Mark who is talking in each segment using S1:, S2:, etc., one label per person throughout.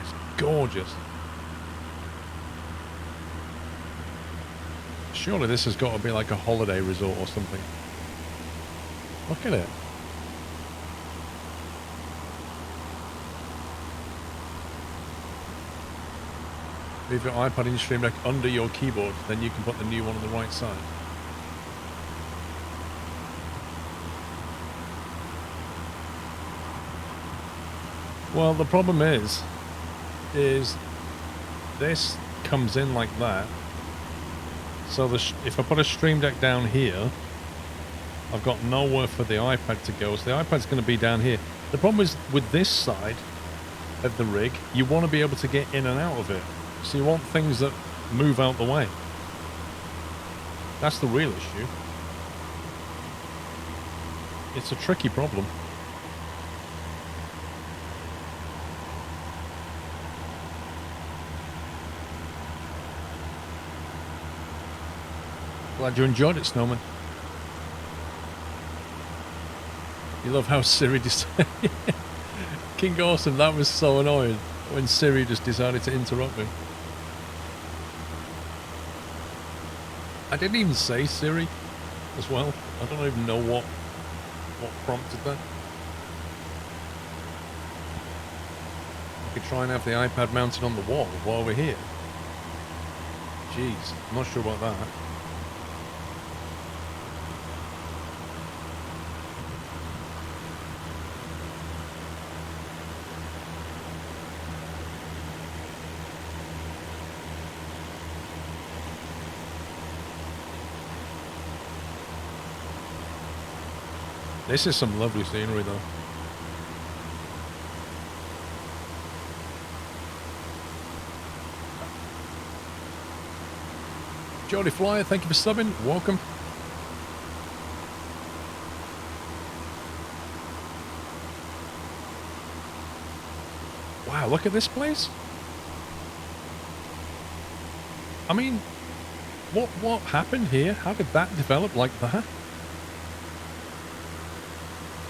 S1: It's gorgeous. Surely this has got to be like a holiday resort or something. Look at it. Leave your iPad in Stream Deck under your keyboard, then you can put the new one on the right side. Well, the problem is this comes in like that. So if I put a Stream Deck down here, I've got nowhere for the iPad to go. So the iPad's going to be down here. The problem is with this side of the rig, you want to be able to get in and out of it. So you want things that move out the way. That's the real issue. It's a tricky problem. Glad you enjoyed it, Snowman. You love how Siri decided... King Awesome, that was so annoying when Siri just decided to interrupt me. I didn't even say Siri as well. I don't even know what prompted that. I could try and have the iPad mounted on the wall while we're here. Jeez, I'm not sure about that. This is some lovely scenery, though. Jolly Flyer, thank you for subbing. Welcome. Wow, look at this place. I mean, what happened here? How did that develop like that?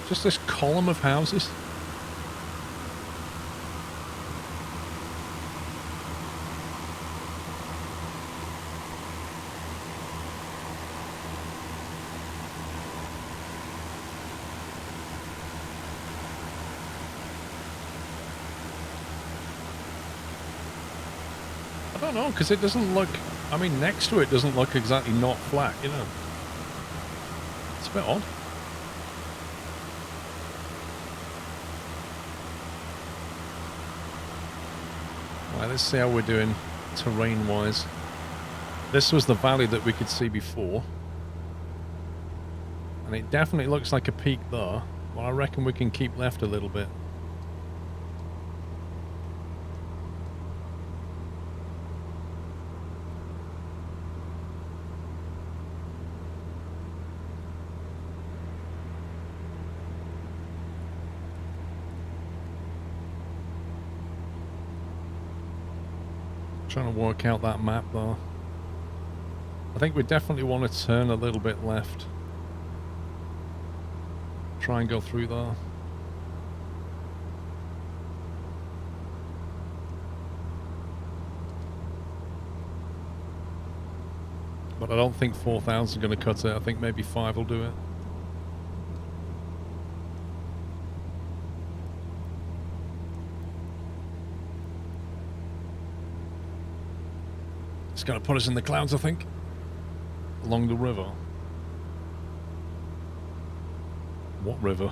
S1: Just this column of houses. I don't know, because it doesn't look... I mean, next to it doesn't look exactly not flat, you know. It's a bit odd. Let's see how we're doing terrain-wise. This was the valley that we could see before. And it definitely looks like a peak there. But I reckon we can keep left a little bit. Trying to work out that map though. I think we definitely want to turn a little bit left. Try and go through there. But I don't think 4,000 is going to cut it. I think maybe 5 will do it. It's going to put us in the clouds, I think, along the river. What river?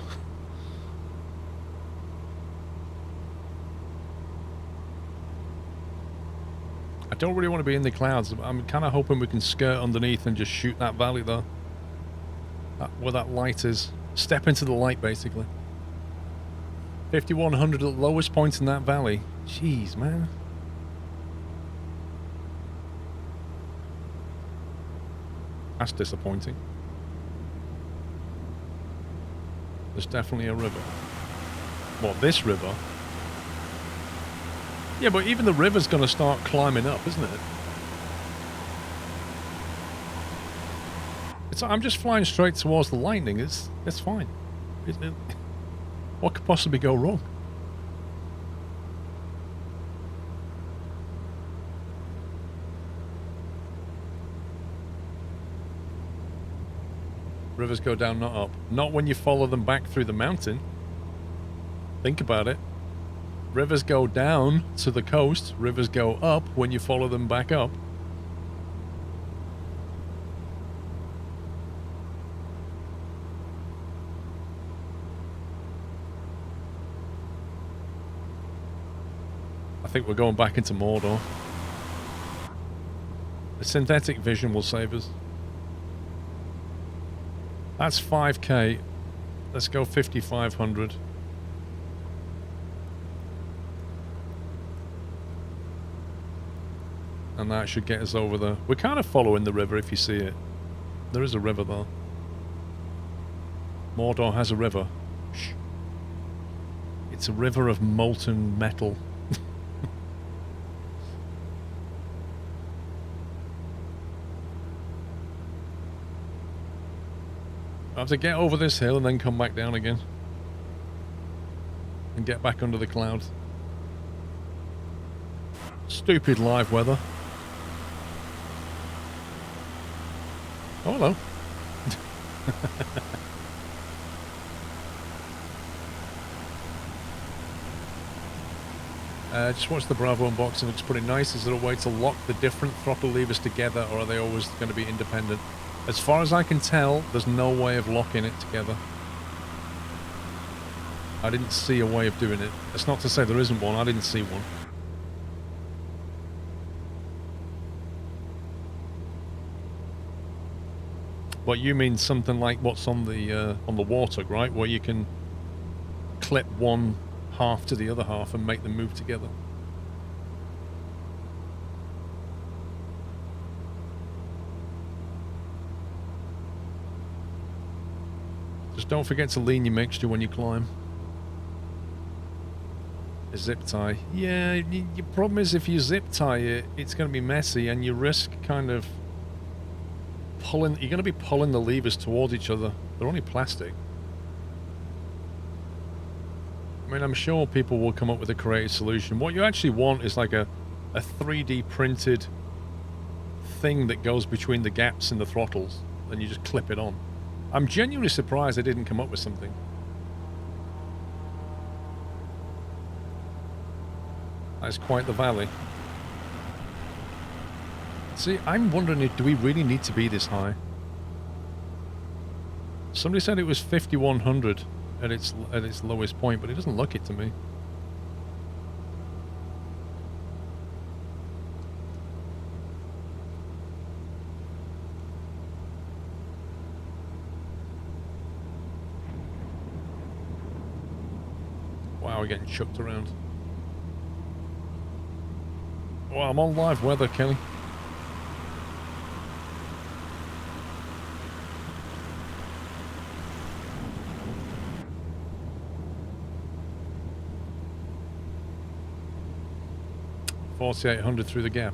S1: I don't really want to be in the clouds. I'm kind of hoping we can skirt underneath and just shoot that valley there. Where that light is. Step into the light, basically. 5,100 at the lowest point in that valley. Jeez, man. That's disappointing. There's definitely a river. What, this river? Yeah, but even the river's going to start climbing up, isn't it? I'm just flying straight towards the lightning. It's fine. What could possibly go wrong? Rivers go down, not up. Not when you follow them back through the mountain. Think about it. Rivers go down to the coast. Rivers go up when you follow them back up. I think we're going back into Mordor. The synthetic vision will save us. That's 5k. Let's go 5,500. And that should get us over there. We're kind of following the river if you see it. There is a river though. Mordor has a river. Shh. It's a river of molten metal. I have to get over this hill and then come back down again. And get back under the clouds. Stupid live weather. Oh, hello. Just watch the Bravo unboxing. Looks pretty nice. Is there a way to lock the different throttle levers together, or are they always going to be independent? As far as I can tell, there's no way of locking it together. I didn't see a way of doing it. That's not to say there isn't one. I didn't see one. What you mean something like what's on the water, right? Where you can clip one half to the other half and make them move together. Just don't forget to lean your mixture when you climb. A zip tie. Yeah, your problem is if you zip tie it, it's going to be messy and you risk kind of pulling. You're going to be pulling the levers towards each other. They're only plastic. I mean, I'm sure people will come up with a creative solution. What you actually want is like a 3D printed thing that goes between the gaps in the throttles, and you just clip it on. I'm genuinely surprised they didn't come up with something. That's quite the valley. See, I'm wondering, do we really need to be this high? Somebody said it was 5,100 at its lowest point, but it doesn't look it to me. Wow, we're getting chucked around. Well, I'm on live weather, Kelly. $4,800 through the gap.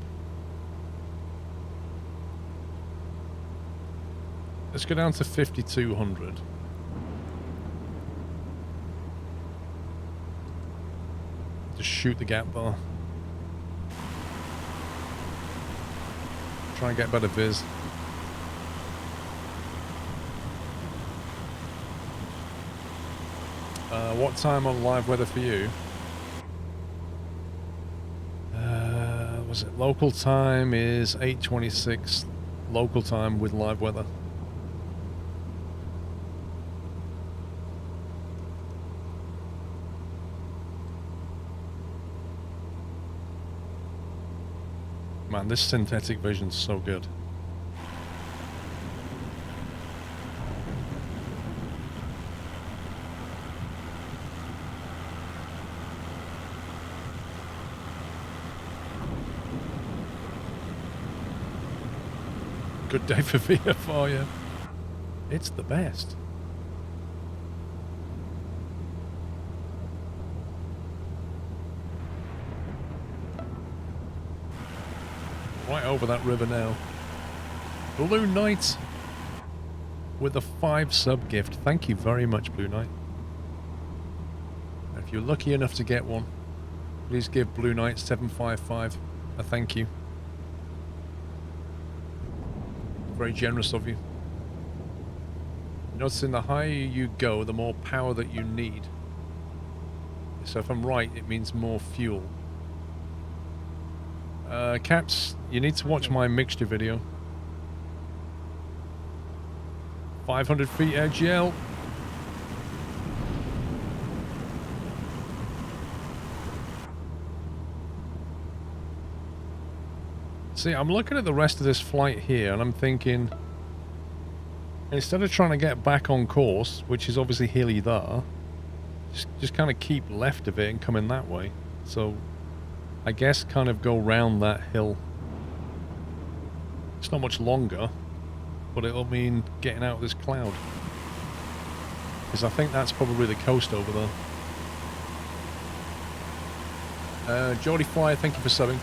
S1: Let's go down to 5,200. Just shoot the gap bar. Try and get better viz. What time on live weather for you? Was it local time is 8:26 local time with live weather. Man, this synthetic vision's so good. Good day for VFR, yeah. It's the best. Right over that river now. Blue Knight with a 5 sub gift. Thank you very much, Blue Knight. If you're lucky enough to get one, please give Blue Knight 755 a thank you. Very generous of you. Noticing the higher you go, the more power that you need. So if I'm right, it means more fuel. Caps, you need to watch my mixture video. 500 feet AGL. See, I'm looking at the rest of this flight here, and I'm thinking, instead of trying to get back on course, which is obviously hilly there, just kind of keep left of it and come in that way. So, I guess kind of go round that hill. It's not much longer, but it'll mean getting out of this cloud. Because I think that's probably the coast over there. Geordie Flyer, thank you for subbing.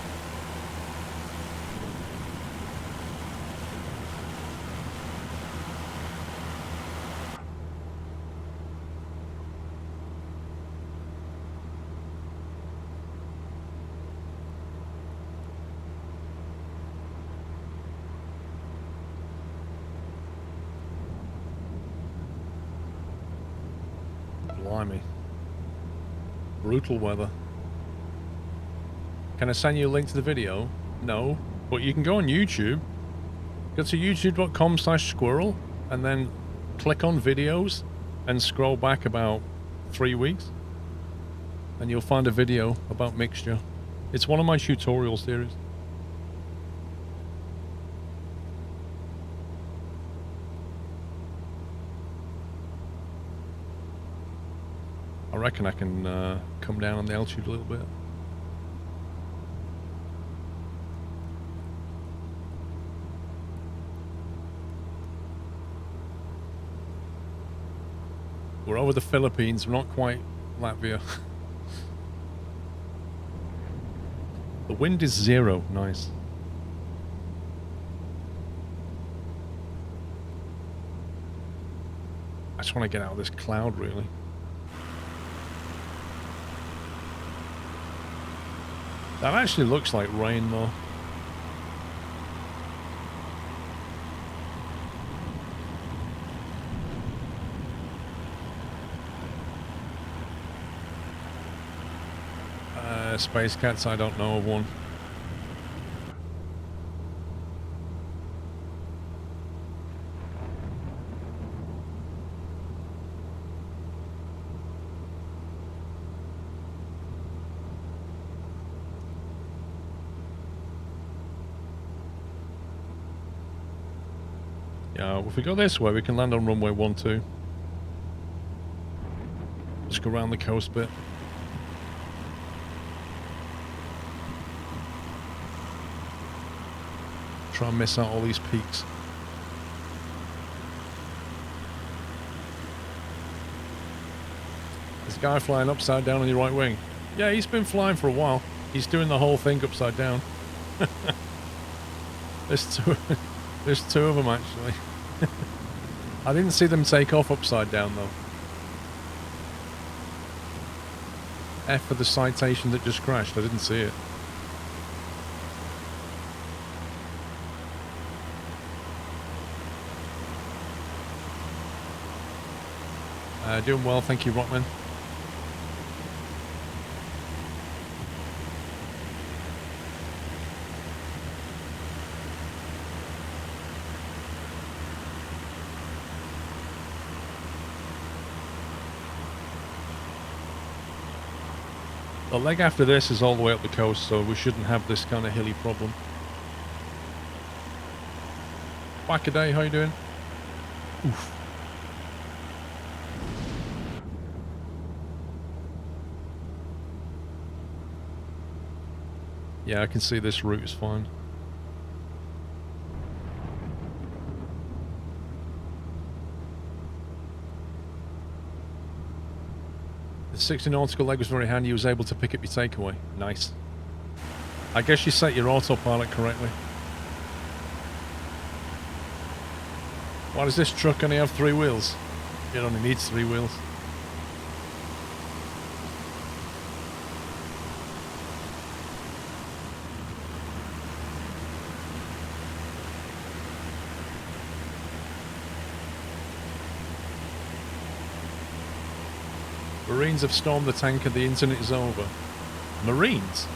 S1: Blimey. Brutal weather. Can I send you a link to the video? No. But you can go on YouTube. Go to youtube.com/squirrel and then click on videos and scroll back about 3 weeks. And you'll find a video about mixture. It's one of my tutorial series. I reckon I can come down on the altitude a little bit. We're over the Philippines, we're not quite Latvia. The wind is 0, nice. I just want to get out of this cloud, really. That actually looks like rain, though. Space Cats, I don't know of one. Yeah, if we go this way, we can land on runway 12. Just go around the coast bit. Try and miss out all these peaks. There's a guy flying upside down on your right wing. Yeah, he's been flying for a while. He's doing the whole thing upside down. There's two of them, actually. I didn't see them take off upside down, though. F for the citation that just crashed. I didn't see it. Doing well, thank you, Rockman. The leg after this is all the way up the coast, so we shouldn't have this kind of hilly problem. Back a day, how you doing? Oof. Yeah, I can see this route is fine. The 60 nautical leg was very handy. You was able to pick up your takeaway. Nice. I guess you set your autopilot correctly. Why does this truck only have 3 wheels? It only needs 3 wheels. Marines have stormed the tanker. The internet is over. Marines?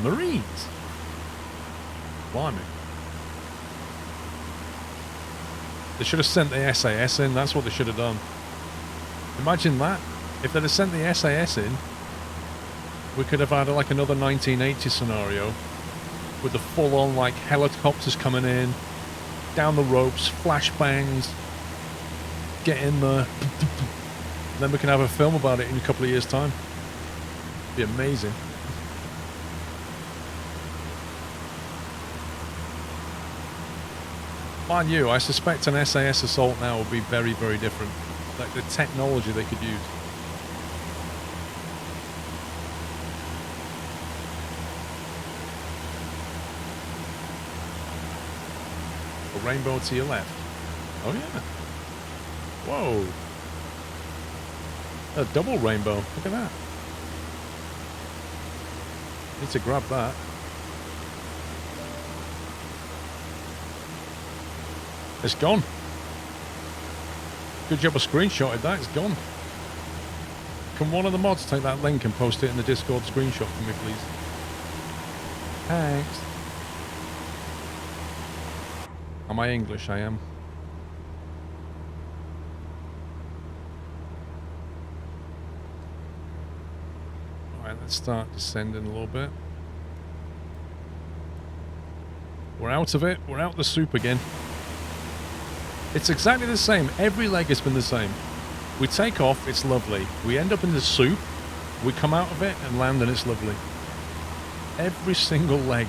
S1: Marines? Blimey. They should have sent the SAS in. That's what they should have done. Imagine that. If they'd have sent the SAS in, we could have had like another 1980 scenario with the full-on like helicopters coming in, down the ropes, flashbangs, get in there. Then we can have a film about it in a couple of years' time. Be amazing. Mind you, I suspect an SAS assault now will be very, very different. Like the technology they could use. A rainbow to your left. Oh yeah. Whoa. A double rainbow. Look at that. Need to grab that. It's gone. Good job I screenshotted that. It's gone. Can one of the mods take that link and post it in the Discord screenshot for me, please? Thanks. Am I English? I am. Alright, let's start descending a little bit. We're out of it. We're out the soup again. It's exactly the same. Every leg has been the same. We take off, it's lovely. We end up in the soup, we come out of it and land and it's lovely. Every single leg.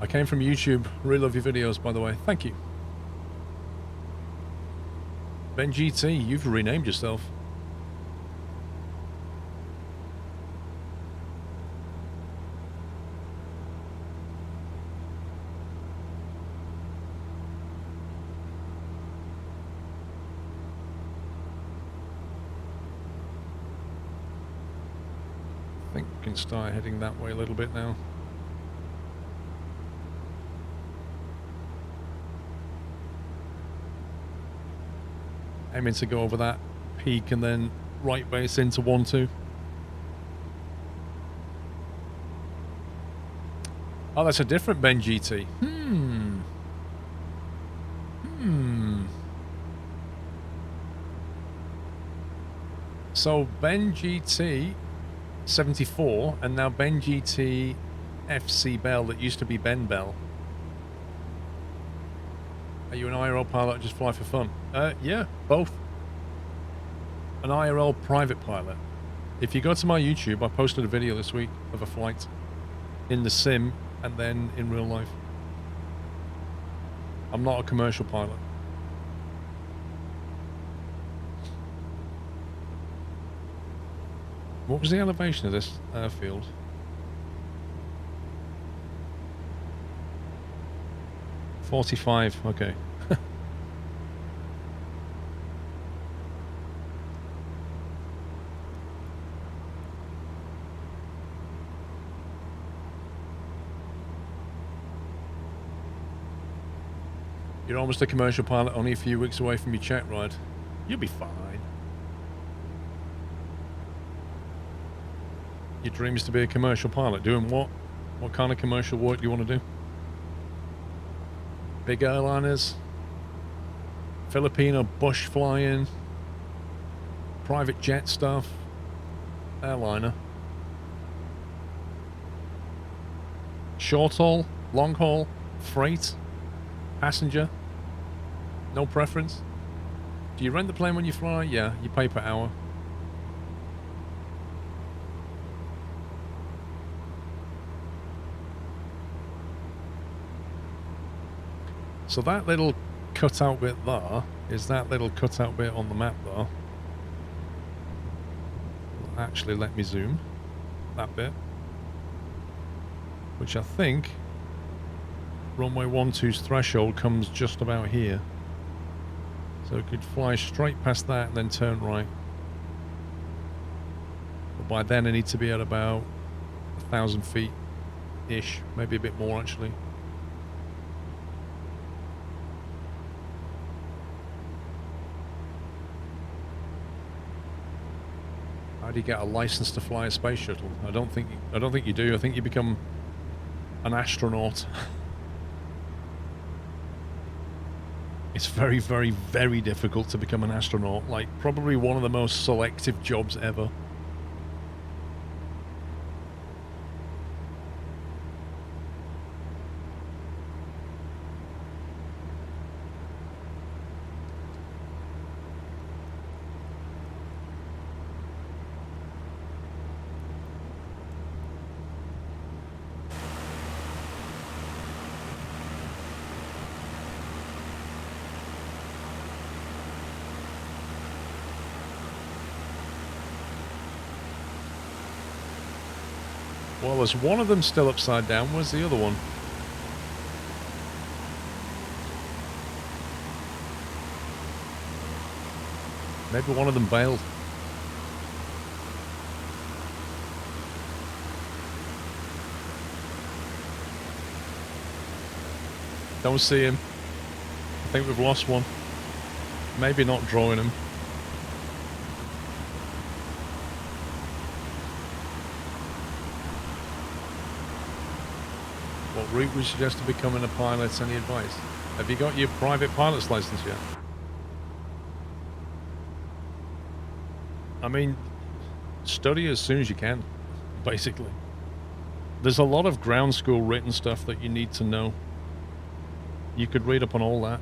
S1: I came from YouTube. Really love your videos, by the way. Thank you. Ben GT, you've renamed yourself. I think we can start heading that way a little bit now. Aiming to go over that peak and then right base into 1-2. Oh, that's a different Ben GT. So Ben GT 74 and now Ben GT FC Bell that used to be Ben Bell. Are you an IRL pilot or just fly for fun? Yeah, both. An IRL private pilot. If you go to my YouTube, I posted a video this week of a flight in the sim and then in real life. I'm not a commercial pilot. What was the elevation of this airfield? $45, okay. You're almost a commercial pilot, only a few weeks away from your check ride. You'll be fine. Your dream is to be a commercial pilot. Doing what? What kind of commercial work do you want to do? Big airliners, Filipino bush flying, private jet stuff, airliner. Short haul, long haul, freight, passenger, no preference. Do you rent the plane when you fly? Yeah, you pay per hour. So that little cutout bit there is that little cutout bit on the map there. Actually, let me zoom. that bit. Which I think runway 12's threshold comes just about here. So it could fly straight past that and then turn right. But by then I need to be at about 1,000 feet-ish, maybe a bit more actually. How do you get a license to fly a space shuttle? I don't think you do. I think you become an astronaut. It's very, very, very difficult to become an astronaut. Like, probably one of the most selective jobs ever. Well, there's one of them still upside down. Where's the other one? Maybe one of them bailed. Don't see him. I think we've lost one. Maybe not drawing him. What route would you suggest to becoming a pilot? Any advice? Have you got your private pilot's license yet? I mean, study as soon as you can, basically. There's a lot of ground school written stuff that you need to know. You could read up on all that.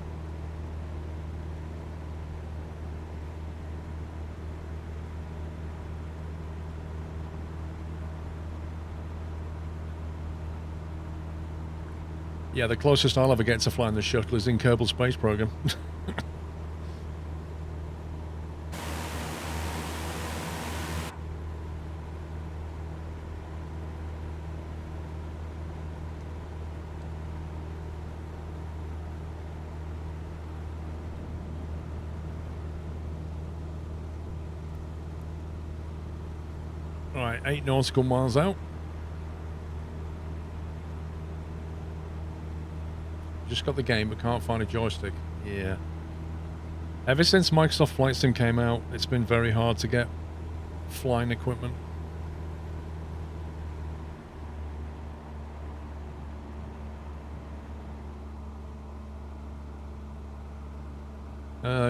S1: Yeah, the closest I'll ever get to flying the shuttle is in Kerbal Space Program. Alright, 8 nautical miles out. Just got the game but can't find a joystick. Yeah. Ever since Microsoft Flight Sim came out, it's been very hard to get flying equipment.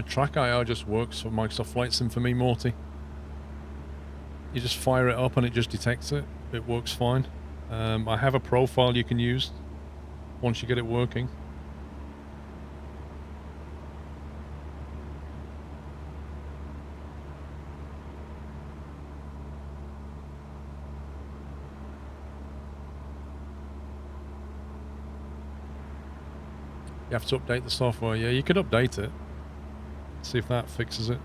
S1: Track.io just works for Microsoft Flight Sim for me, Morty. You just fire it up and it just detects it. It works fine. I have a profile you can use once you get it working. You have to update the software. Yeah, you could update it. See if that fixes it.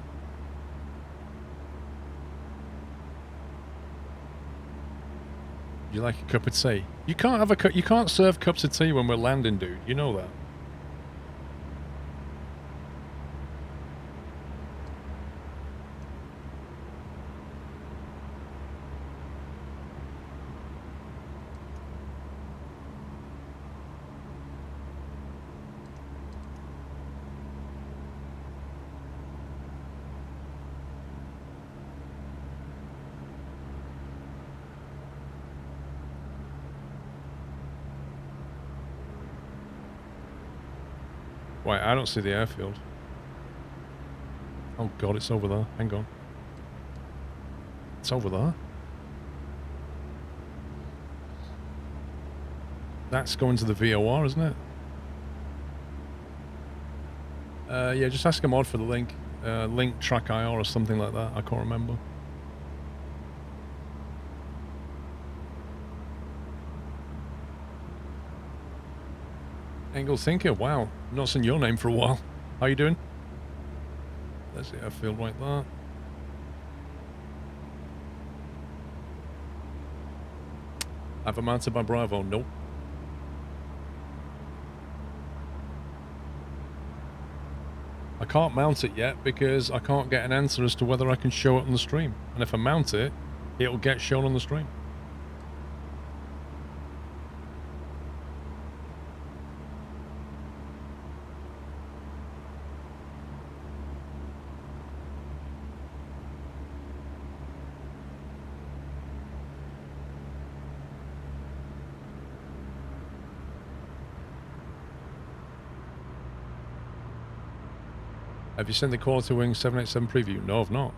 S1: You like a cup of tea? You can't have a cup. You can't serve cups of tea when we're landing, dude. You know that. Wait, I don't see the airfield. Oh god, it's over there. Hang on. It's over there. That's going to the VOR, isn't it? Yeah, just ask a mod for the link. Link track.io or something like that. I can't remember. Angle Thinker, wow. Not seen your name for a while. How you doing? There's the airfield right there. Have I mounted my Bravo? Nope. I can't mount it yet because I can't get an answer as to whether I can show it on the stream. And if I mount it, it'll get shown on the stream. Have you seen the Quality Wing 787 preview? No, I've not.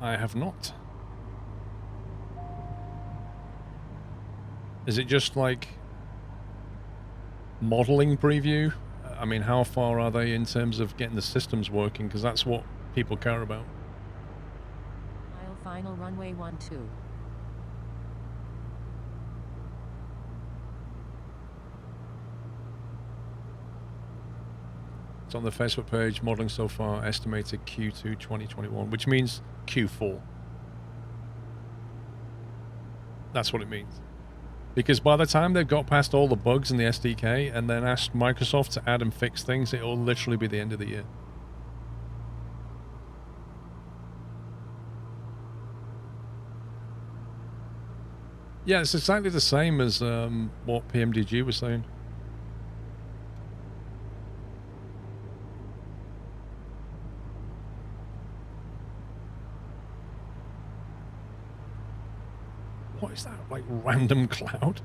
S1: I have not. Is it just like modeling preview? I mean, how far are they in terms of getting the systems working? Because that's what people care about.
S2: Final runway 12.
S1: It's on the Facebook page, modeling so far, estimated Q2 2021, which means Q4. That's what it means. Because by the time they've got past all the bugs in the SDK and then asked Microsoft to add and fix things, it'll literally be the end of the year. Yeah, it's exactly the same as what PMDG was saying. What is that, like random cloud?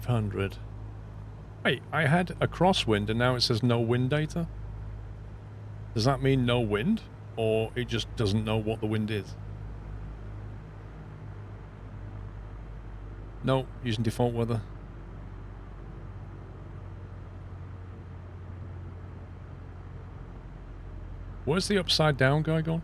S1: $500. Wait, I had a crosswind and now it says no wind data? Does that mean no wind? Or it just doesn't know what the wind is? No, using default weather. Where's the upside down guy gone?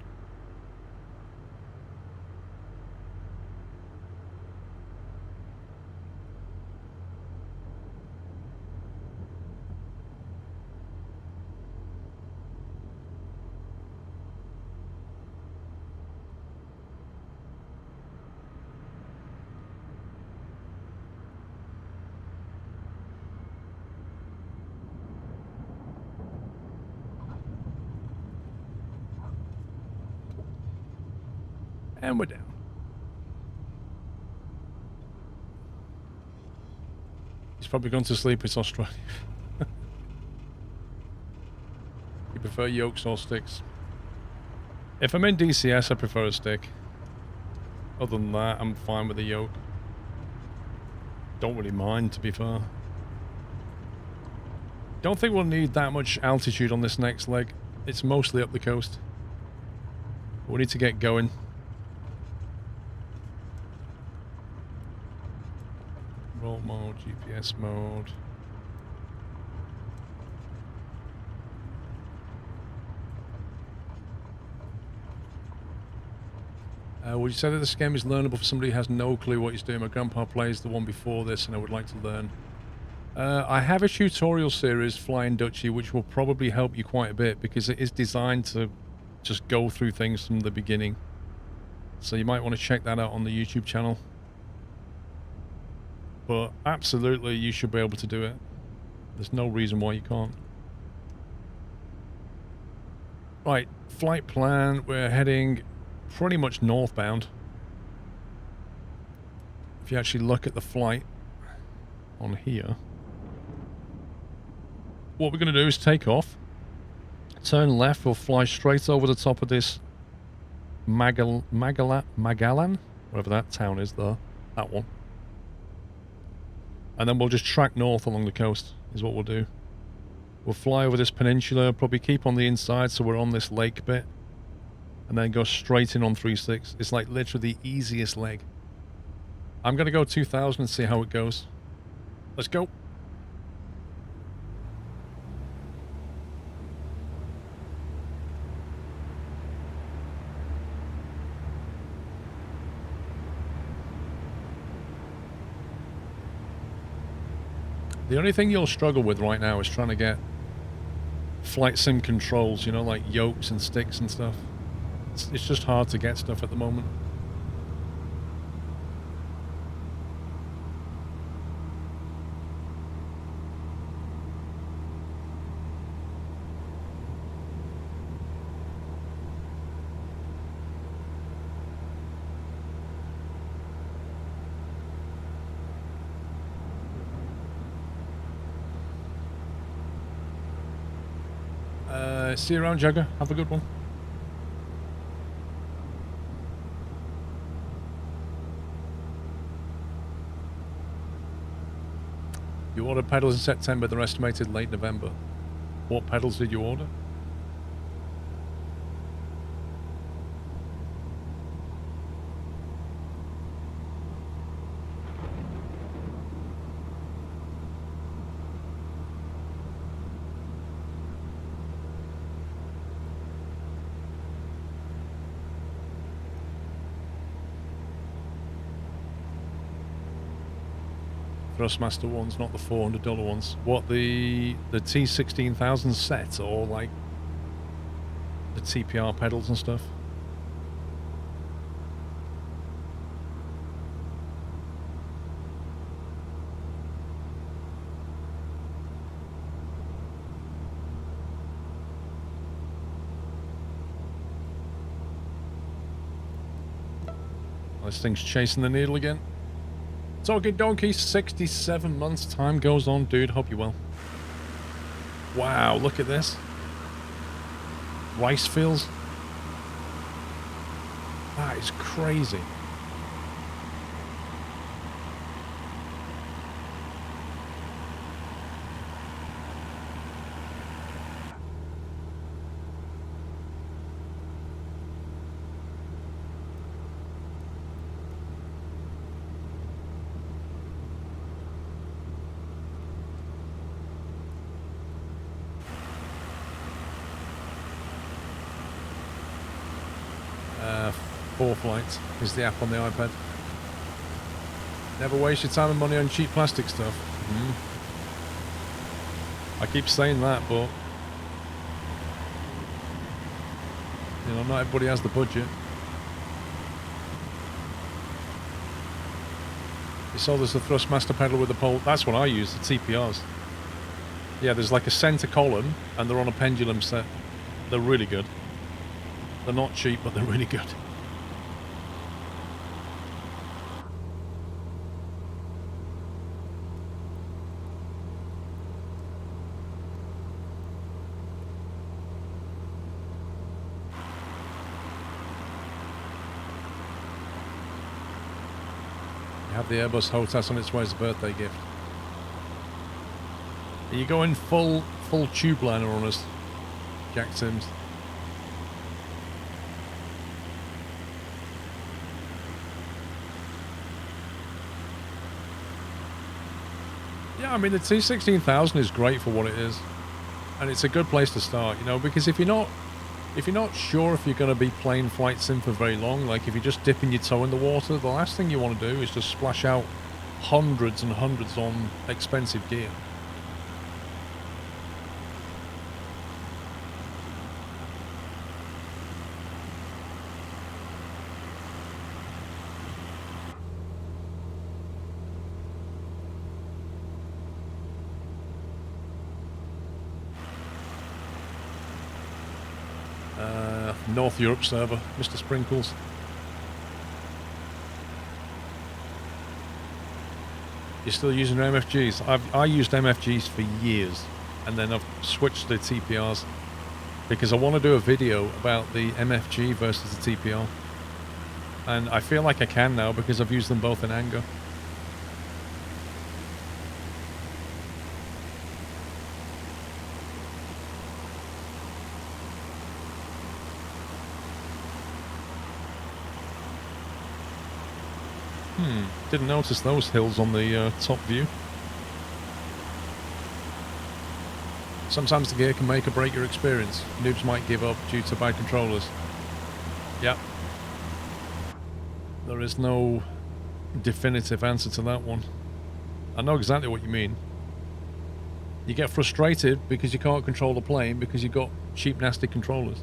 S1: And we're down. He's probably gone to sleep. It's Australia. You prefer yokes or sticks? If I'm in DCS, I prefer a stick. Other than that, I'm fine with the yoke. Don't really mind, to be fair. Don't think we'll need that much altitude on this next leg. It's mostly up the coast. We need to get going. Roll mode, GPS mode. Would you say that this game is learnable for somebody who has no clue what he's doing? My grandpa plays the one before this and I would like to learn. I have a tutorial series, Flying Dutchie, which will probably help you quite a bit because it is designed to just go through things from the beginning. So you might want to check that out on the YouTube channel. But absolutely, you should be able to do it. There's no reason why you can't. Right, flight plan. We're heading pretty much northbound. If you actually look at the flight on here, what we're going to do is take off, turn left, we'll fly straight over the top of this Magalan, whatever that town is there, that one. And then we'll just track north along the coast, is what we'll do. We'll fly over this peninsula, probably keep on the inside so we're on this lake bit. And then go straight in on 3.6. It's like literally the easiest leg. I'm going to go 2,000 and see how it goes. Let's go. The only thing you'll struggle with right now is trying to get flight sim controls, you know, like yokes and sticks and stuff. It's just hard to get stuff at the moment. See you around, Jagger. Have a good one. You ordered pedals in September, they're estimated late November. What pedals did you order? Thrustmaster ones, not the $400 ones. What, the T16000 set, or like the TPR pedals and stuff? This thing's chasing the needle again. Talking donkey, 67 months. Time goes on, dude. Hope you're well. Wow, look at this. Rice fields. That is crazy. Four flights is the app on the iPad. Never waste your time and money on cheap plastic stuff. I keep saying that, but you know, not everybody has the budget. You saw there's a Thrustmaster pedal with a pole. That's what I use, the TPRs. Yeah, there's like a center column, and they're on a pendulum set. They're really good. They're not cheap, but they're really good. Have the Airbus HOTAS on its way as a birthday gift. Are you going full tube liner on us, Jack Sims? Yeah, I mean the T16000 is great for what it is, and it's a good place to start, you know, because if you're not sure if you're going to be playing flight sim for very long, like if you're just dipping your toe in the water, the last thing you want to do is just splash out hundreds and hundreds on expensive gear. North Europe server, Mr. Sprinkles. You're still using MFGs? I used MFGs for years, and then I've switched to TPRs because I want to do a video about the MFG versus the TPR, and I feel like I can now because I've used them both in anger. Didn't notice those hills on the top view. Sometimes the gear can make or break your experience. Noobs might give up due to bad controllers. Yep. There is no definitive answer to that one. I know exactly what you mean. You get frustrated because you can't control the plane because you've got cheap, nasty controllers.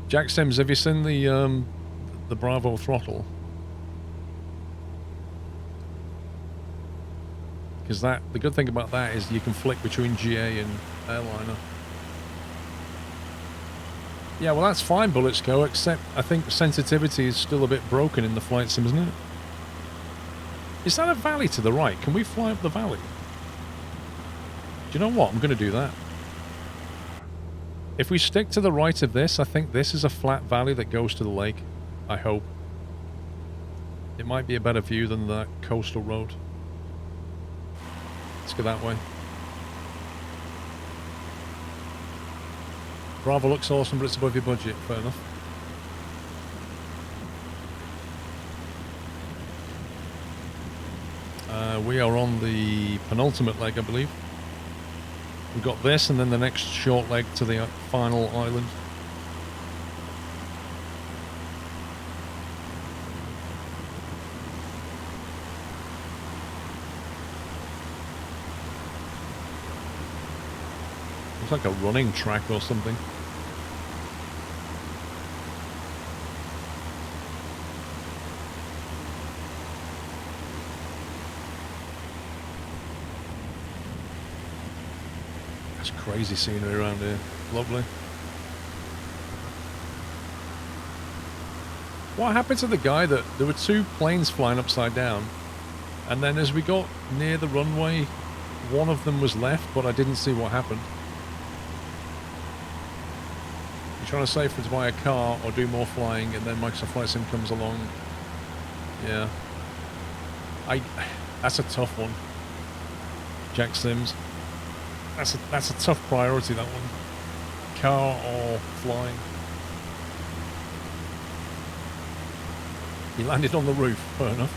S1: Jack Sims, have you seen the Bravo throttle? Because the good thing about that is you can flick between GA and airliner. Yeah, well that's fine, Bullets Go, except I think sensitivity is still a bit broken in the flight sim, isn't it? Is that a valley to the right? Can we fly up the valley? Do you know what? I'm going to do that. If we stick to the right of this, I think this is a flat valley that goes to the lake. I hope. It might be a better view than that coastal road. Let's go that way. Bravo looks awesome, but it's above your budget. Fair enough. We are on the penultimate leg, I believe. We've got this and then the next short leg to the final island. Looks like a running track or something. Crazy scenery around here. Lovely. What happened to the guy that... There were two planes flying upside down, and then as we got near the runway, one of them was left, but I didn't see what happened. You're trying to save for to buy a car or do more flying, and then Microsoft Flight Sim comes along. Yeah. That's a tough one. Jack Sims. That's a tough priority, that one. Car or flying. He landed on the roof, fair enough.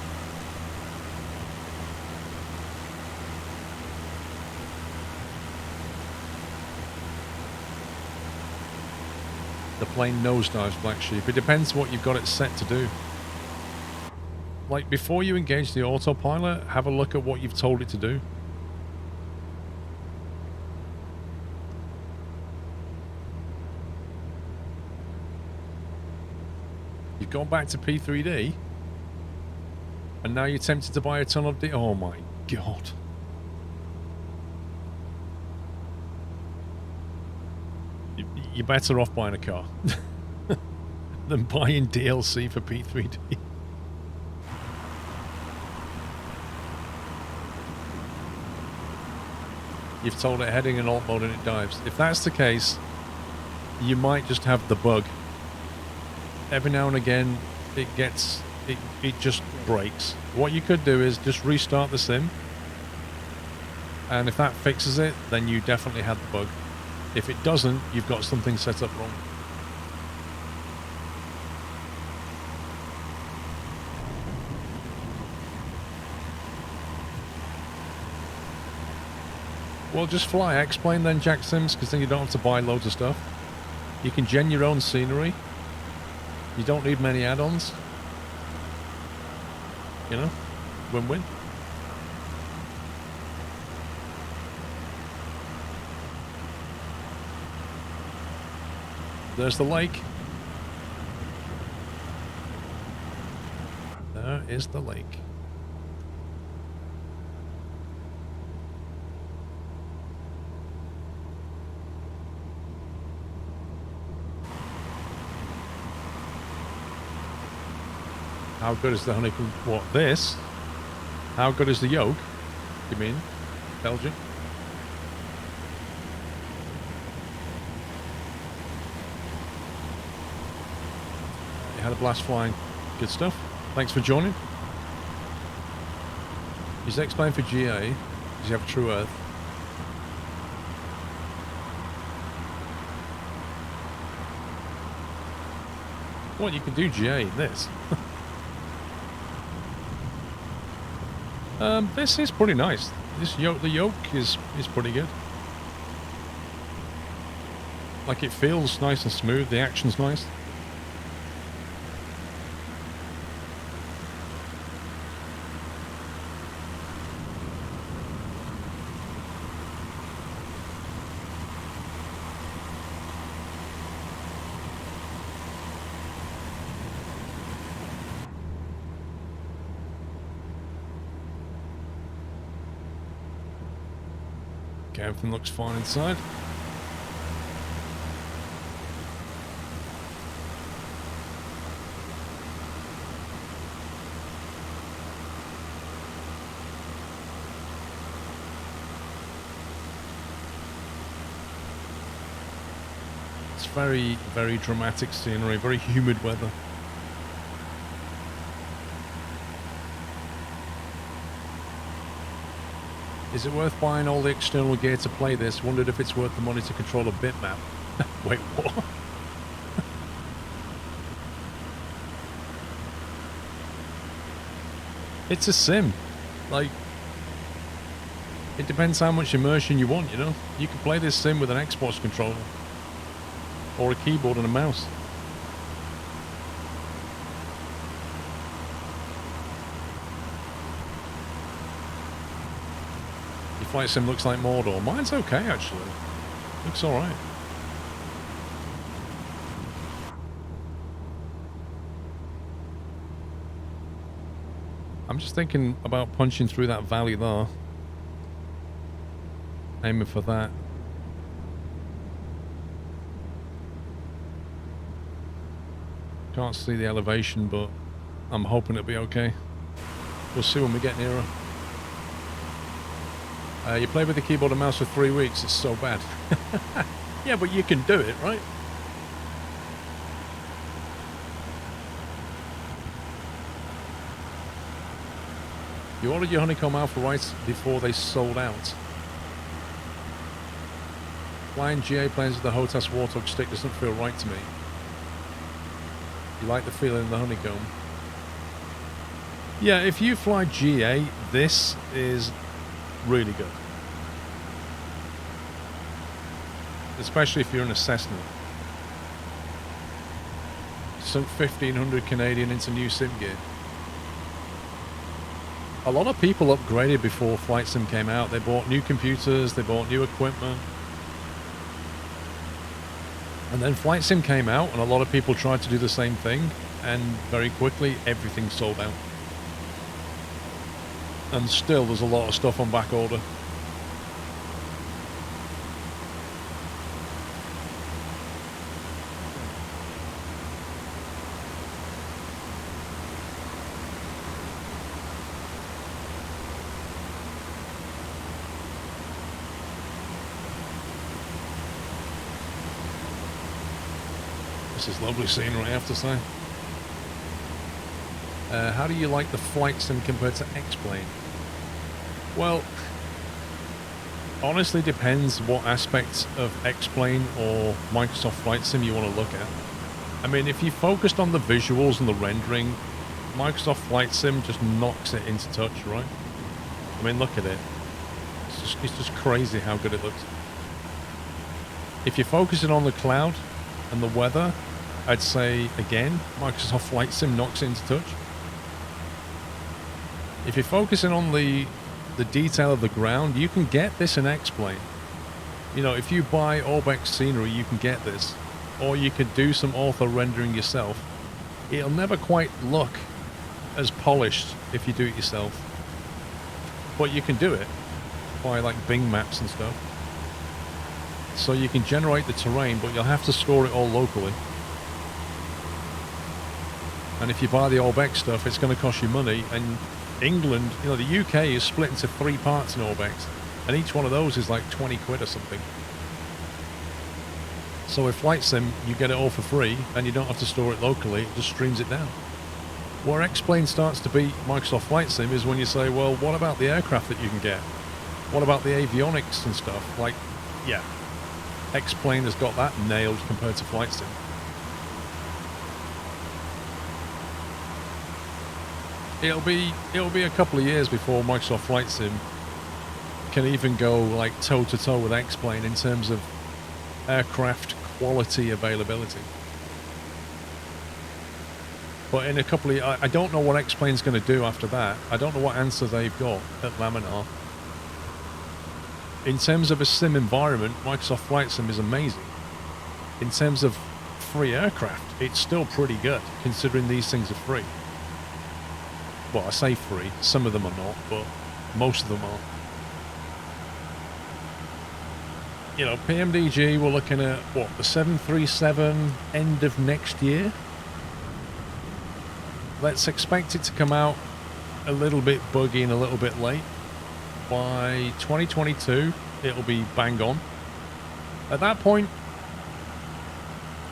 S1: The plane nosedives, Black Sheep. It depends what you've got it set to do. Like, before you engage the autopilot, have a look at what you've told it to do. You've gone back to P3D, and now you're tempted to buy a ton of D. Oh my god. You're better off buying a car than buying DLC for P3D. You've told it heading in alt mode and it dives. If that's the case, you might just have the bug. Every now and again, it just breaks. What you could do is just restart the sim, and if that fixes it, then you definitely had the bug. If it doesn't, you've got something set up wrong. Well, just fly X-Plane then, Jack Sims, because then you don't have to buy loads of stuff. You can gen your own scenery. You don't need many add-ons. You know? Win-win. There's the lake. There is the lake. How good is the honeycomb? What, this? How good is the yolk? You mean? Belgian? You had a blast flying. Good stuff. Thanks for joining. He's explained for GA. because you have True Earth. Well, you can do GA in this. This is pretty nice. The yoke is pretty good. Like, it feels nice and smooth. The action's nice. Okay, everything looks fine inside. It's very, very dramatic scenery, very humid weather. Is it worth buying all the external gear to play this? Wondered if it's worth the money to control a bitmap. Wait, what? It's a sim. Like, it depends how much immersion you want, you know? You can play this sim with an Xbox controller. Or a keyboard and a mouse. Your flight sim looks like Mordor. Mine's okay, actually. Looks alright. I'm just thinking about punching through that valley there. Aiming for that. Can't see the elevation, but I'm hoping it'll be okay. We'll see when we get nearer. You play with the keyboard and mouse for 3 weeks, it's so bad. Yeah, but you can do it, right? You ordered your Honeycomb Alpha right before they sold out. Flying GA planes with the HOTAS Warthog stick doesn't feel right to me. You like the feeling of the honeycomb? Yeah, if you fly GA, this is really good. Especially if you're in a Cessna. Sunk 1,500 Canadian into new sim gear. A lot of people upgraded before Flight Sim came out. They bought new computers, they bought new equipment. And then Flight Sim came out, and a lot of people tried to do the same thing, and very quickly everything sold out. And still there's a lot of stuff on back order. This is lovely scenery, I have to say. How do you like the Flight Sim compared to X-Plane? Well, honestly depends what aspects of X-Plane or Microsoft Flight Sim you want to look at. I mean, if you focused on the visuals and the rendering, Microsoft Flight Sim just knocks it into touch, right? I mean, look at it. It's just crazy how good it looks. If you're focusing on the cloud and the weather, I'd say, again, Microsoft Flight Sim knocks it into touch. If you're focusing on the detail of the ground, you can get this in X-Plane. You know, if you buy Orbex scenery, you can get this. Or you could do some ortho rendering yourself. It'll never quite look as polished if you do it yourself. But you can do it by like Bing maps and stuff. So you can generate the terrain, but you'll have to store it all locally. And if you buy the Orbex stuff, it's going to cost you money. And England, you know, the UK is split into 3 parts in Orbex, and each one of those is like 20 quid or something. So with Flight Sim, you get it all for free, and you don't have to store it locally, it just streams it down. Where X-Plane starts to beat Microsoft Flight Sim is when you say, well, what about the aircraft that you can get? What about the avionics and stuff? Like, yeah, X-Plane has got that nailed compared to Flight Sim. It'll be a couple of years before Microsoft Flight Sim can even go like toe to toe with X-Plane in terms of aircraft quality availability. But in a couple of, I don't know what X-Plane's going to do after that. I don't know what answer they've got at Laminar. In terms of a sim environment, Microsoft Flight Sim is amazing. In terms of free aircraft, it's still pretty good, considering these things are free. Well, I say free, some of them are not, but most of them are. You know, PMDG, we're looking at, what, the 737 end of next year? Let's expect it to come out a little bit buggy and a little bit late. By 2022, it'll be bang on. At that point,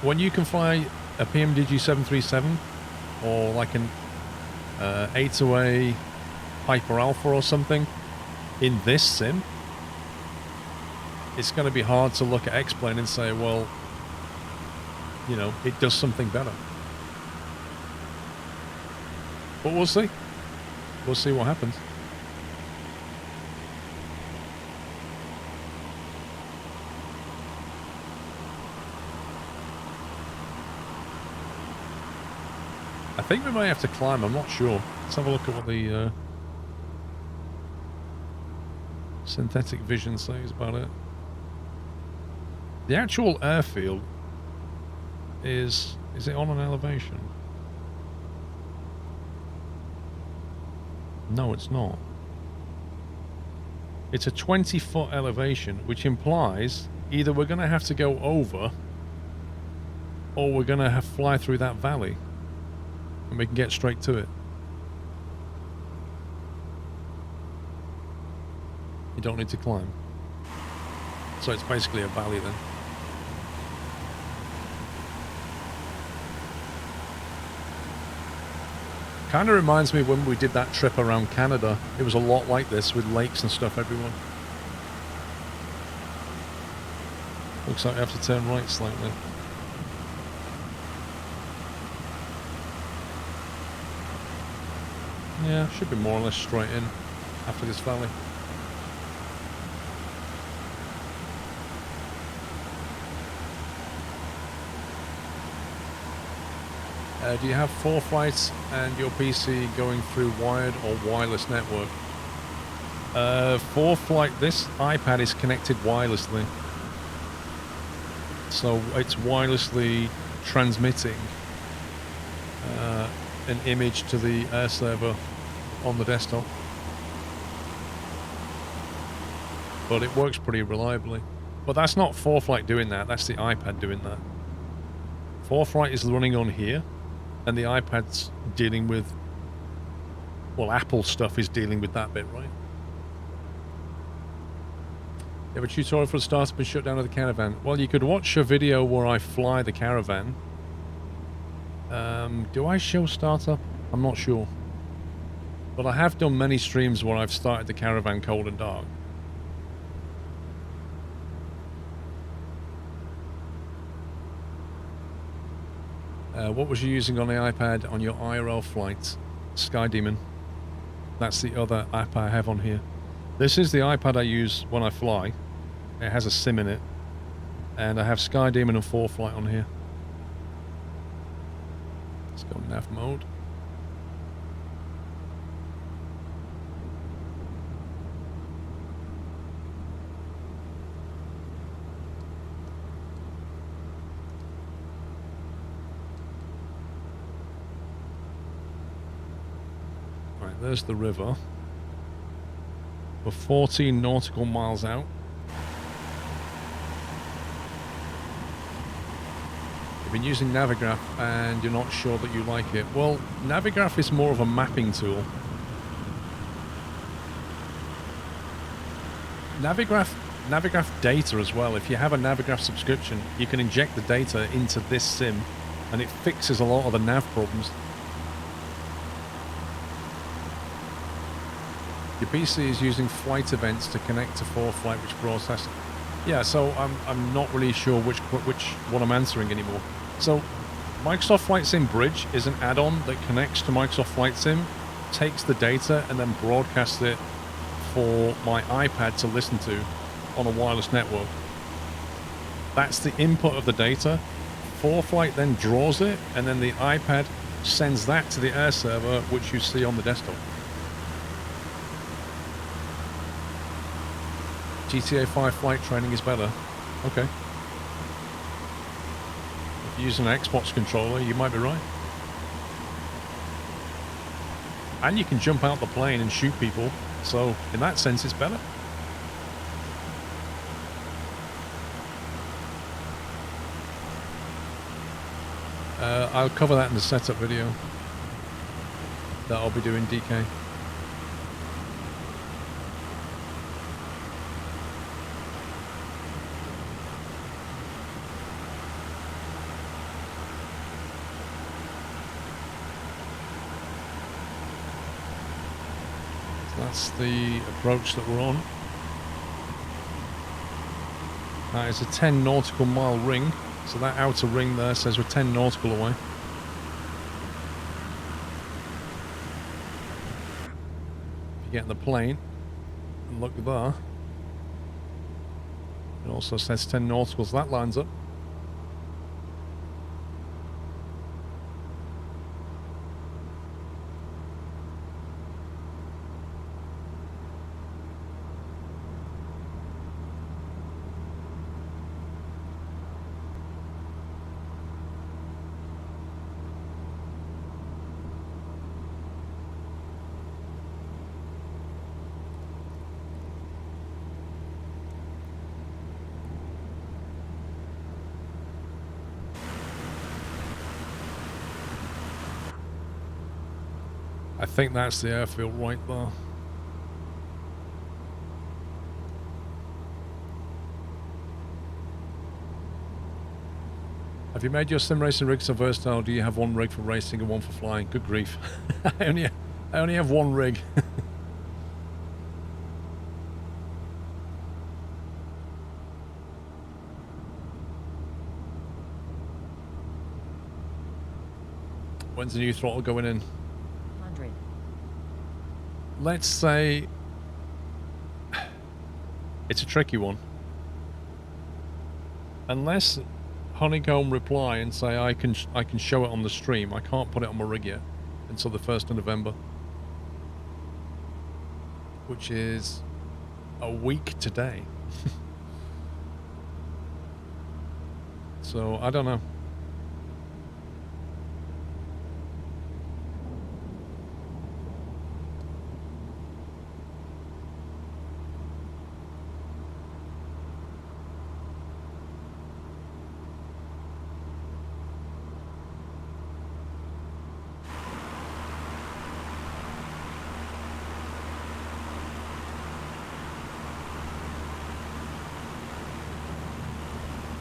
S1: when you can fly a PMDG 737 or like an A2A Hyper Alpha or something in this sim, it's going to be hard to look at X-Plane and say, well, you know, it does something better. But we'll see. We'll see what happens. I think we may have to climb, I'm not sure. Let's have a look at what the synthetic vision says about it. The actual airfield is it on an elevation? No, it's not. It's a 20-foot elevation, which implies either we're going to have to go over or we're going to have to fly through that valley and we can get straight to it. You don't need to climb. So it's basically a valley then. Kind of reminds me when we did that trip around Canada. It was a lot like this with lakes and stuff everywhere. Looks like we have to turn right slightly. Yeah, should be more or less straight in after this valley. Do you have 4 flights and your PC going through wired or wireless network? 4 flight, this iPad is connected wirelessly. So it's wirelessly transmitting an image to the air server on the desktop. But it works pretty reliably. But that's not 4Flight doing that, that's the iPad doing that. 4Flight is running on here, and the iPad's dealing with, well, Apple stuff is dealing with that bit, right? You have a tutorial for the startup and shutdown of the caravan. Well, you could watch a video where I fly the caravan. Do I show startup? I'm not sure. But I have done many streams where I've started the caravan cold and dark. What was you using on the iPad on your IRL flights? Sky Demon. That's the other app I have on here. This is the iPad I use when I fly. It has a SIM in it. And I have Sky Demon and 4Flight on here. Let's go nav mode. There's the river. We're 14 nautical miles out. You've been using Navigraph and you're not sure that you like it. Well, Navigraph is more of a mapping tool. Navigraph data as well. If you have a Navigraph subscription, you can inject the data into this sim and it fixes a lot of the nav problems. Your PC is using flight events to connect to ForeFlight, which broadcasts. Yeah, so I'm not really sure which one I'm answering anymore. So Microsoft Flight Sim Bridge is an add-on that connects to Microsoft Flight Sim, takes the data, and then broadcasts it for my iPad to listen to on a wireless network. That's the input of the data. ForeFlight then draws it, and then the iPad sends that to the air server, which you see on the desktop. GTA 5 flight training is better. Okay. If you use an Xbox controller, you might be right. And you can jump out the plane and shoot people, so in that sense it's better. I'll cover that in the setup video that I'll be doing, DK. That's the approach that we're on. That is a 10 nautical mile ring. So that outer ring there says we're 10 nautical away. If you get in the plane and look there, it also says 10 nautical, so that lines up. I think that's the airfield right there. Have you made your sim racing rig so versatile? Do you have one rig for racing and one for flying? Good grief. I only have one rig. When's the new throttle going in?
S2: 100.
S1: Let's say it's a tricky one. Unless Honeycomb reply and say I can show it on the stream, I can't put it on my rig yet until the 1st of November, which is a week today. So I don't know.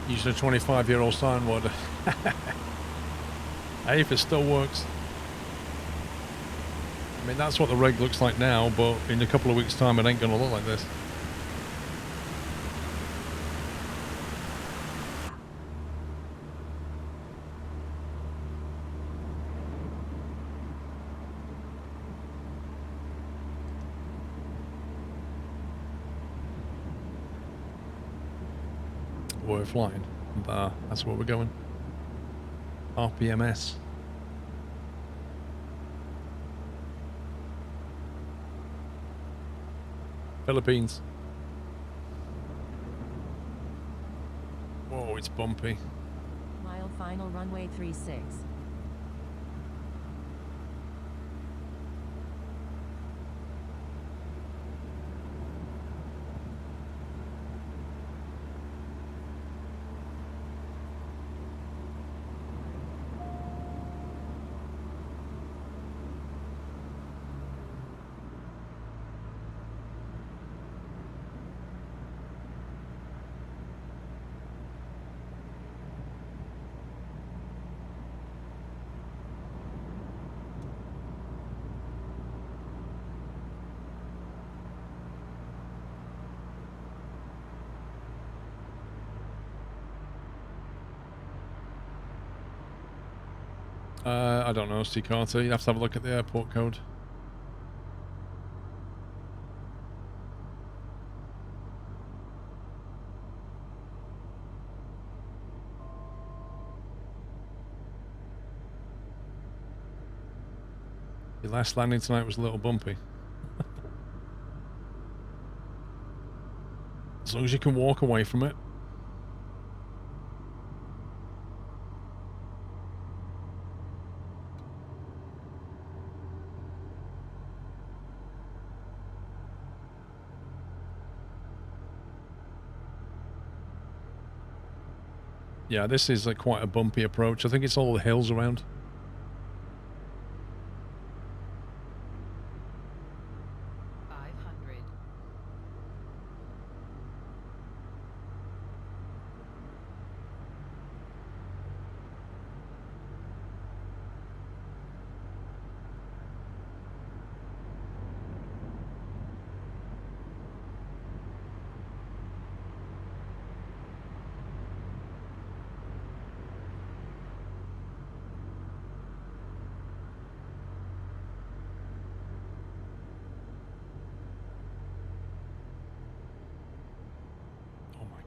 S1: Using a 25-year-old sign would. Hey, if it still works. I mean, that's what the rig looks like now, but in a couple of weeks' time, it ain't going to look like this. We're flying. That's where we're going. RPMS. Philippines. Whoa, it's bumpy.
S2: Mile final runway 36.
S1: I don't know, C. Carter. You'd have to have a look at the airport code. Your last landing tonight was a little bumpy. As long as you can walk away from it. Yeah, this is quite a bumpy approach. I think it's all the hills around.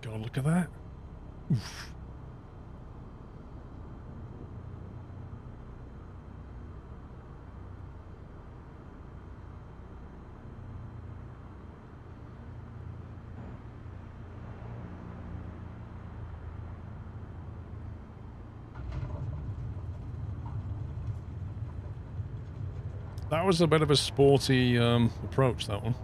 S1: God, look at that. Oof. That was a bit of a sporty approach, that one.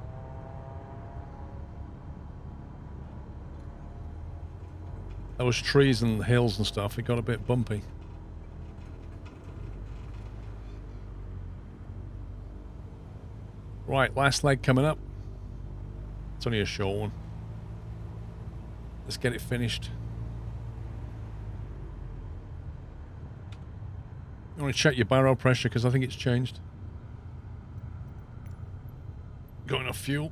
S1: Those trees and hills and stuff, it got a bit bumpy. Right, last leg coming up. It's only a short one. Let's get it finished. You want to check your barrel pressure because I think it's changed. Got enough fuel.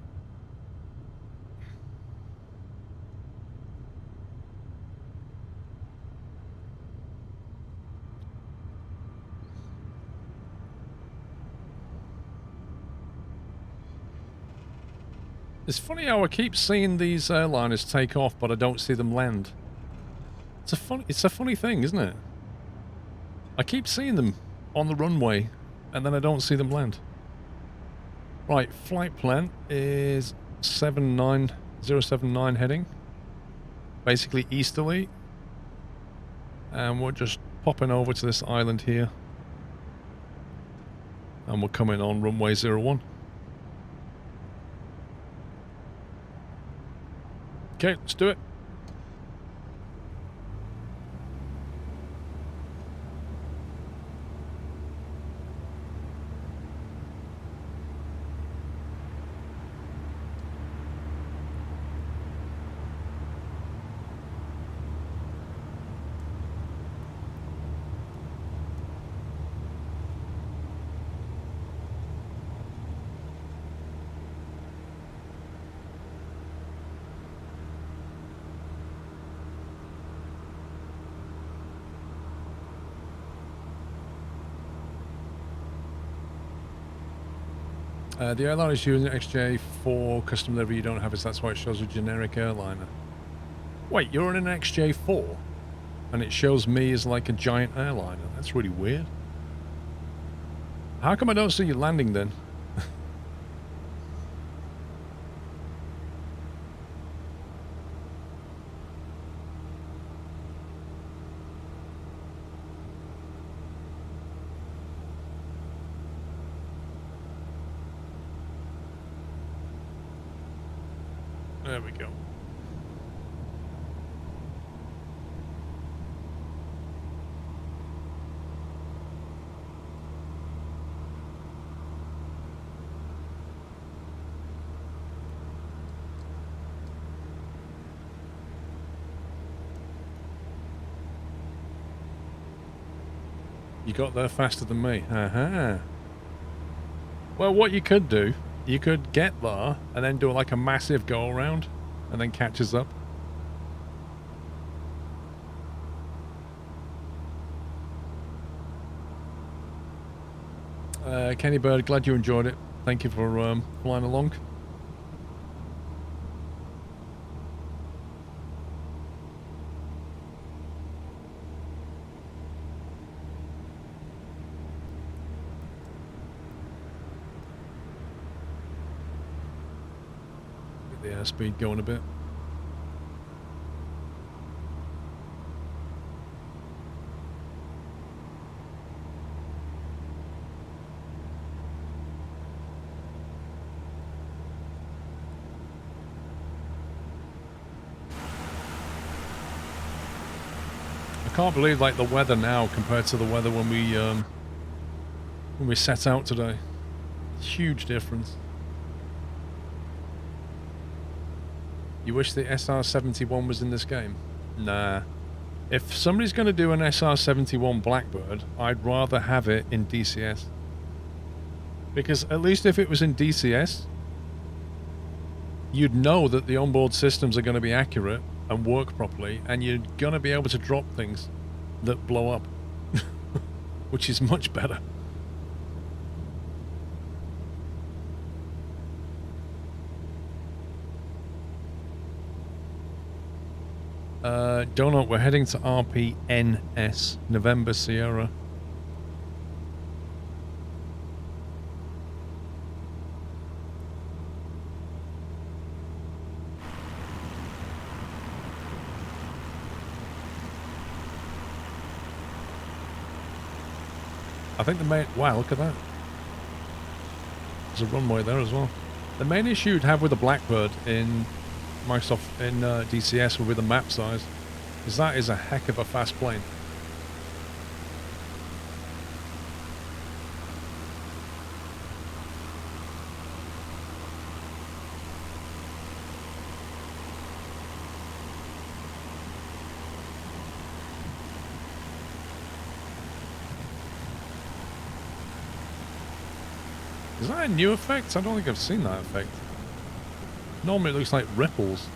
S1: It's funny how I keep seeing these airliners take off, but I don't see them land. It's a funny thing, isn't it? I keep seeing them on the runway, and then I don't see them land. Right, flight plan is 79079 heading. Basically easterly. And we're just popping over to this island here. And we're coming on runway 01. Okay, let's do it. The airline is using XJ4 custom delivery you don't have, is that's why it shows a generic airliner. Wait, you're in an XJ4? And it shows me as like a giant airliner? That's really weird. How come I don't see you landing then? There we go. You got there faster than me. Aha. Well, what you could do, you could get there and then do like a massive go around and then catch us up. Kenny Bird, glad you enjoyed it. Thank you for flying along. Get the airspeed going a bit. I can't believe like the weather now compared to the weather when we set out today. Huge difference. You wish the SR-71 was in this game? Nah. If somebody's going to do an SR-71 Blackbird, I'd rather have it in DCS. Because at least if it was in DCS, you'd know that the onboard systems are going to be accurate and work properly, and you're going to be able to drop things that blow up, which is much better. Donut, we're heading to RPNS, November Sierra. I think the main... Wow, look at that. There's a runway there as well. The main issue you'd have with the Blackbird in Microsoft, in DCS, with the map size, is that is a heck of a fast plane. Is that a new effect? I don't think I've seen that effect. Normally it looks like ripples.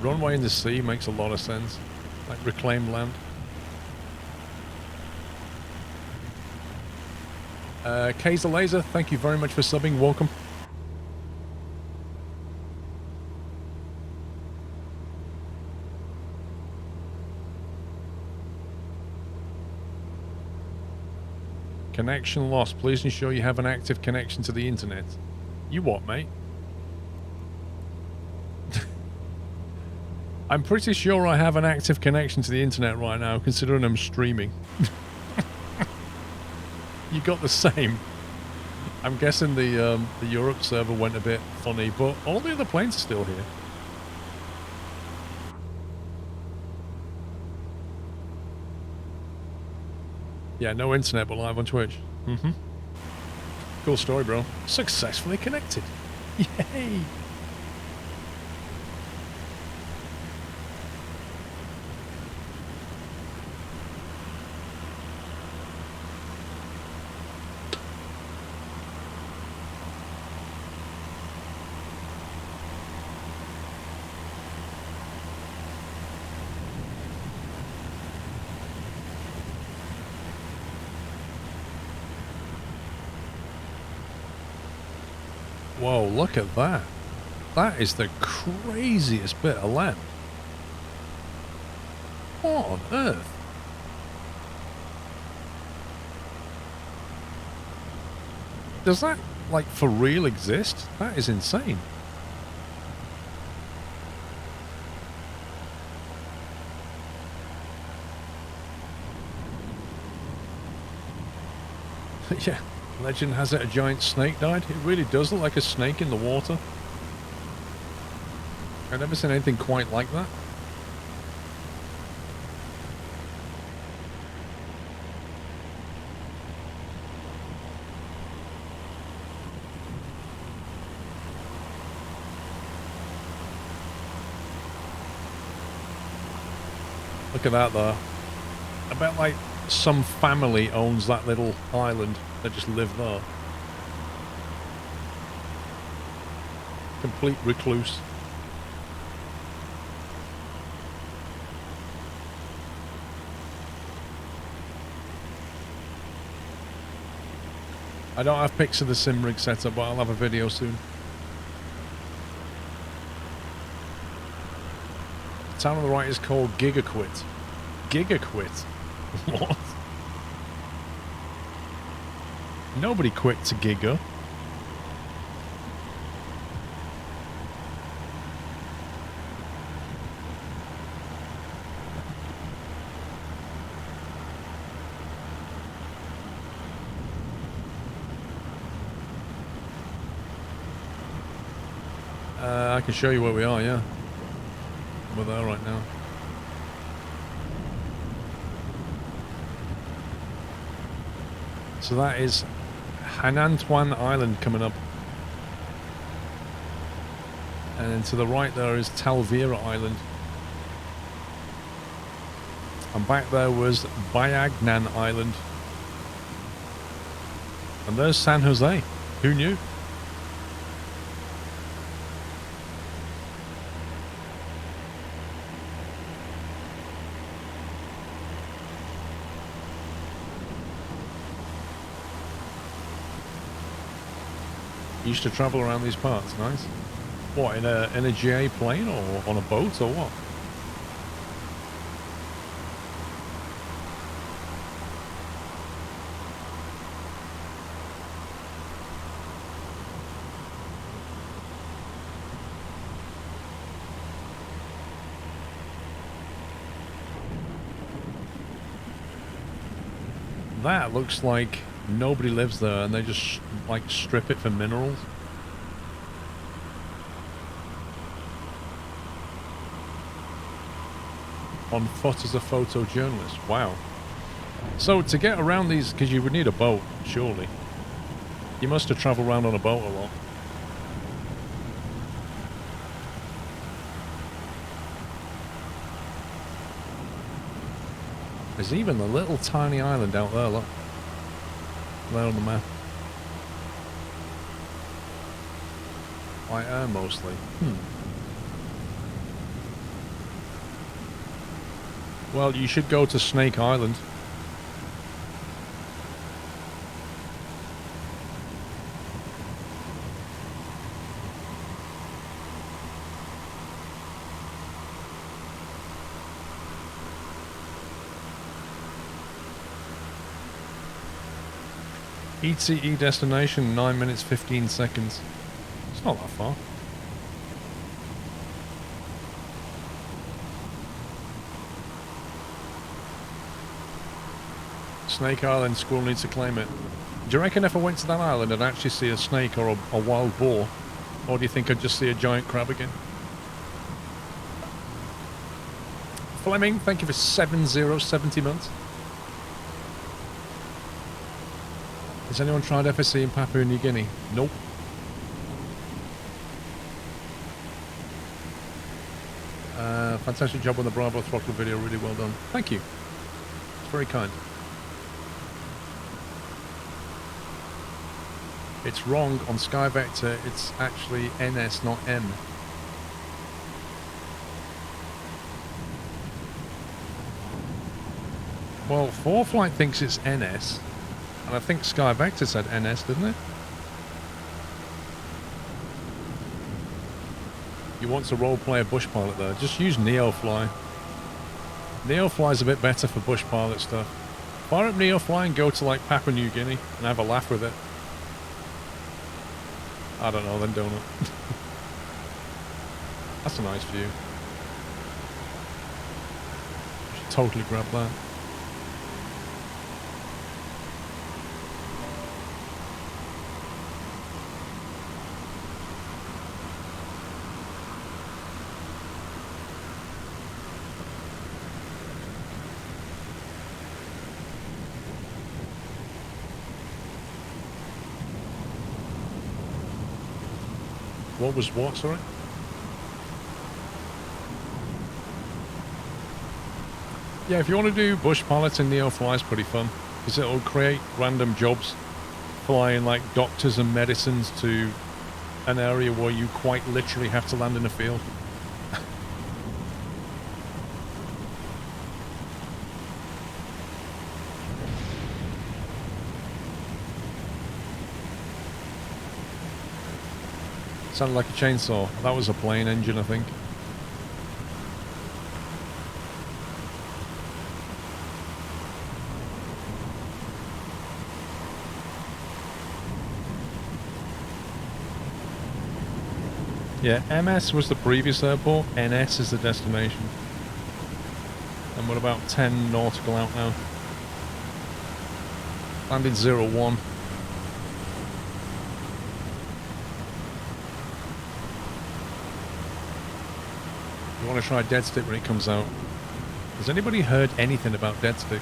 S1: Runway in the sea makes a lot of sense. Like reclaimed land. Kaiser Laser, thank you very much for subbing. Welcome. Connection lost. Please ensure you have an active connection to the internet. You what, mate? I'm pretty sure I have an active connection to the internet right now, considering I'm streaming. You got the same. I'm guessing the Europe server went a bit funny, but all the other planes are still here. Yeah, no internet, but live on Twitch. Mm-hmm. Cool story, bro. Successfully connected. Yay! Whoa, look at that. That is the craziest bit of land. What on earth? Does that, like, for real exist? That is insane. Yeah. Legend has it a giant snake died. It really does look like a snake in the water. I've never seen anything quite like that. Look at that though. I bet like some family owns that little island. They just live there. Complete recluse. I don't have pics of the sim rig setup, but I'll have a video soon. The town on the right is called Gigaquit. Gigaquit? What? Nobody quit to Giga. I can show you where we are, yeah. We're there right now. So that is Hanantuan Island coming up. And then to the right there is Talvira Island. And back there was Bayagnan Island. And there's San Jose. Who knew? Used to travel around these parts. Nice. What, in a GA plane or on a boat or what? That looks like nobody lives there and they just like strip it for minerals. On foot as a photojournalist. Wow. So to get around these, because you would need a boat, surely. You must have travelled around on a boat a lot. There's even a little tiny island out there, look. There on the map. White air mostly. Well, you should go to Snake Island. ETE destination, 9 minutes 15 seconds. It's not that far. Snake Island, Squirrel needs to claim it. Do you reckon if I went to that island I'd actually see a snake or a wild boar? Or do you think I'd just see a giant crab again? Fleming, thank you for 70 months. Has anyone tried FSC in Papua New Guinea? Nope. Fantastic job on the Bravo throttle video, really well done. Thank you. It's very kind. It's wrong on Sky Vector, it's actually NS, not M. Well, 4Flight thinks it's NS, and I think Sky Vector said NS, didn't it? You want to roleplay a bush pilot there, just use Neofly. Neofly's a bit better for bush pilot stuff. Fire up Neofly and go to like Papua New Guinea and have a laugh with it. I don't know, then don't it? That's a nice view. Should totally grab that. What was what, sorry? Yeah, if you want to do bush piloting, Neofly is pretty fun. Because it'll create random jobs. Flying like doctors and medicines to an area where you quite literally have to land in a field. Sounded like a chainsaw. That was a plane engine, I think. Yeah, MS was the previous airport, NS is the destination. And we're about 10 nautical out now. Landed 01. You want to try Dead Stick when it comes out. Has anybody heard anything about Dead Stick?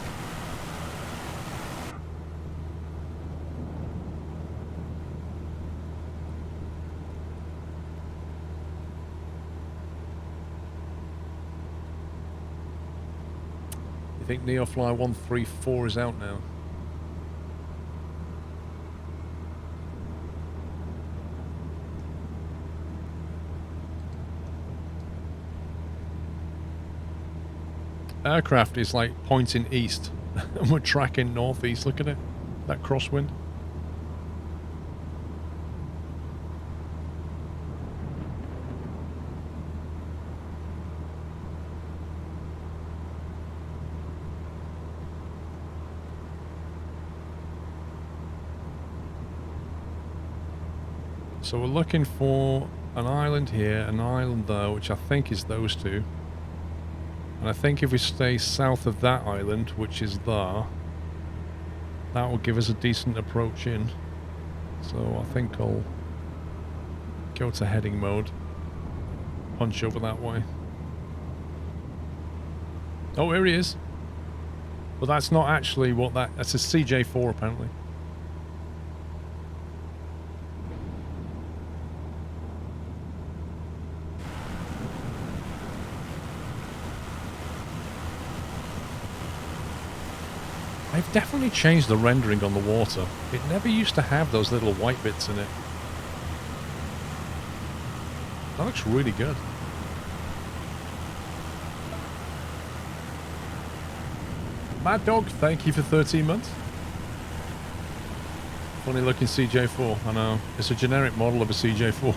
S1: I think Neofly 134 is out now. Aircraft is like pointing east and we're tracking northeast. Look at it, that crosswind. So we're looking for an island here, an island there, which I think is those two. And I think if we stay south of that island, which is there, that will give us a decent approach in. So I think I'll go to heading mode, punch over that way. Oh, here he is. But that's not actually what that's a CJ4 apparently. They've definitely changed the rendering on the water. It never used to have those little white bits in it. That looks really good. Mad Dog, thank you for 13 months. Funny looking CJ4, I know. It's a generic model of a CJ4.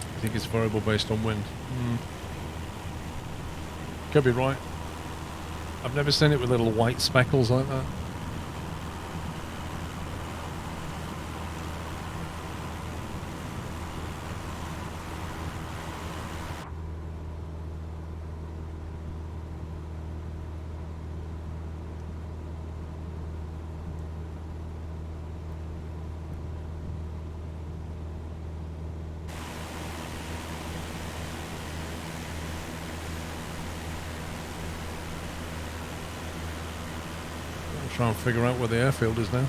S1: I think it's variable based on wind. Could be right. I've never seen it with little white speckles like that. Try and figure out where the airfield is now.